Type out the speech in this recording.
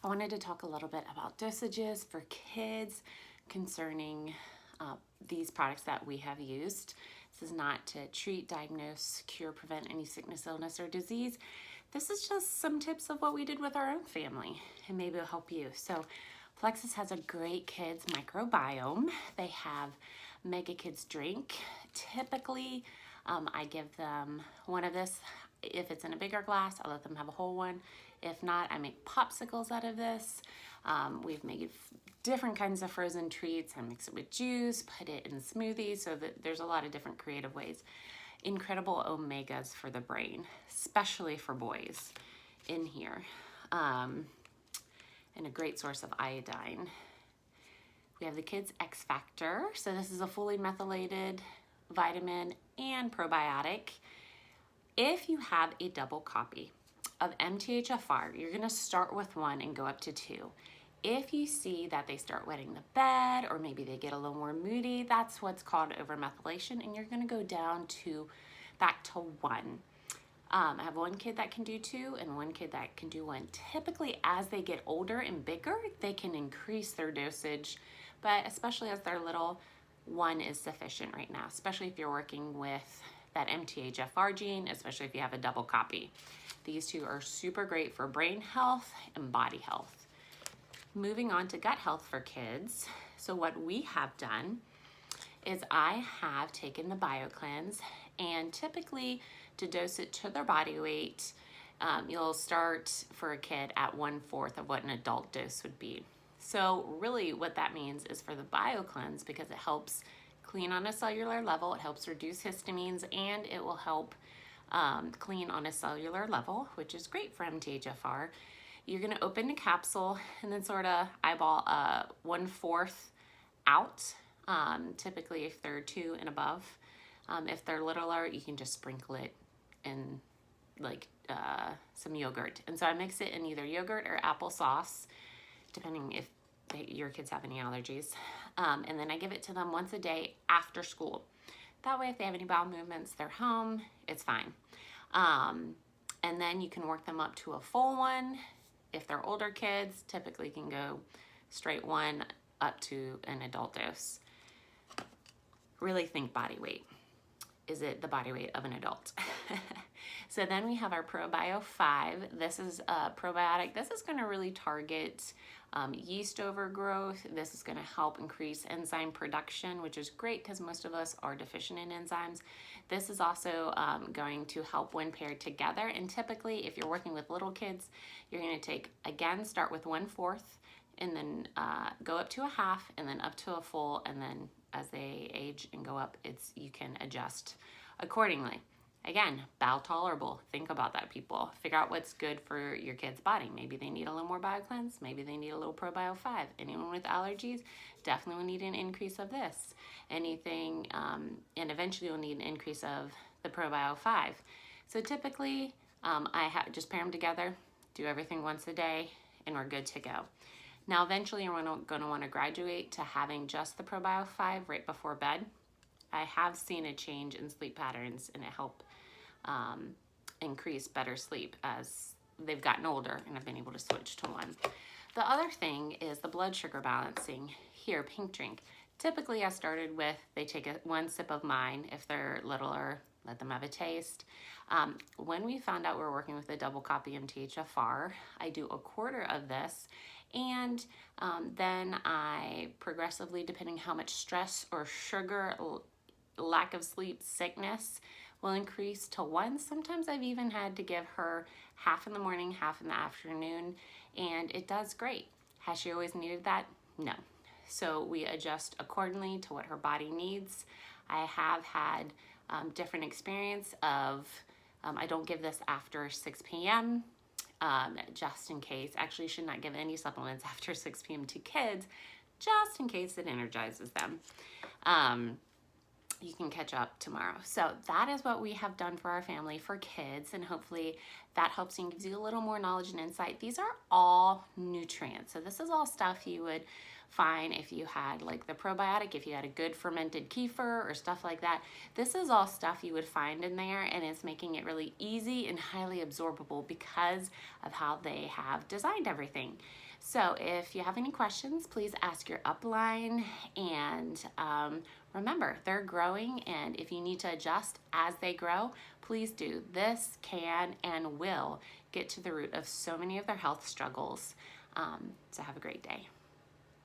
I wanted to talk a little bit about dosages for kids concerning these products that we have used. This is not to treat, diagnose, cure, prevent any sickness, illness, or disease. This is just some tips of what we did with our own family, and maybe it'll help you. So Plexus has a great kids microbiome. They have Mega Kids Drink. Typically, I give them one of this. If it's in a bigger glass, I'll let them have a whole one. If not, I make popsicles out of this. We've made different kinds of frozen treats. I mix it with juice, put it in smoothies, so that there's a lot of different creative ways. Incredible omegas for the brain, especially for boys in here. And a great source of iodine. We have the Kids X Factor. So this is a fully methylated vitamin and probiotic. If you have a double copy of MTHFR, you're gonna start with one and go up to 2. If you see that they start wetting the bed or maybe they get a little more moody, that's what's called overmethylation, and you're gonna go down to back to 1. I have one kid that can do 2 and one kid that can do 1. Typically, as they get older and bigger, they can increase their dosage, but especially as they're little, 1 is sufficient right now, especially if you're working with that MTHFR gene, especially if you have a double copy. These 2 are super great for brain health and body health. Moving on to gut health for kids. So what we have done is I have taken the BioCleanse, and typically to dose it to their body weight, you'll start for a kid at 1/4 of what an adult dose would be. So really what that means is for the BioCleanse, because it helps clean on a cellular level, it helps reduce histamines, and it will help clean on a cellular level, which is great for MTHFR. You're gonna open the capsule and then sort of eyeball 1/4 out, typically if they're 2 and above. If they're littler, you can just sprinkle it in like some yogurt. And so I mix it in either yogurt or applesauce, depending if your kids have any allergies. And then I give it to them once a day after school. That way, if they have any bowel movements, they're home, it's fine. And then you can work them up to a full 1. If they're older kids, typically can go straight 1 up to an adult dose. Really think body weight. Is it the body weight of an adult? So then we have our ProBio 5. This is a probiotic. This is gonna really target yeast overgrowth. This is gonna help increase enzyme production, which is great because most of us are deficient in enzymes. This is also going to help when paired together. And typically, if you're working with little kids, you're gonna take, again, start with 1/4 and then go up to a half and then up to a full, and then as they age and go up, you can adjust accordingly. Again, bowel tolerable. Think about that, people. Figure out what's good for your kid's body. Maybe they need a little more BioCleanse. Maybe they need a little ProBio 5. Anyone with allergies definitely will need an increase of this. Anything, and eventually you'll need an increase of the ProBio 5. So typically, I just pair them together, do everything once a day, and we're good to go. Now, eventually you're going to want to graduate to having just the ProBio 5 right before bed. I have seen a change in sleep patterns, and it helped increase better sleep as they've gotten older and have been able to switch to 1. The other thing is the blood sugar balancing. Here, Pink Drink. Typically I started with, they take 1 sip of mine. If they're littler, let them have a taste. When we found out we were working with a double copy MTHFR, I do 1/4 of this, and then I progressively, depending how much stress or sugar, lack of sleep, sickness, will increase to 1. Sometimes I've even had to give her half in the morning, half in the afternoon, and it does great. Has she always needed that? No. So we adjust accordingly to what her body needs. I have had different experience of, I don't give this after 6 p.m. Just in case. Actually, you should not give any supplements after 6 p.m. to kids, just in case it energizes them. You can catch up tomorrow. So that is what we have done for our family for kids, and hopefully that helps and gives you a little more knowledge and insight. These are all nutrients. So this is all stuff you would find if you had like the probiotic, if you had a good fermented kefir or stuff like that. This is all stuff you would find in there, and it's making it really easy and highly absorbable because of how they have designed everything. So if you have any questions, please ask your upline, and remember, they're growing, and if you need to adjust as they grow, please do. This can and will get to the root of so many of their health struggles. So have a great day.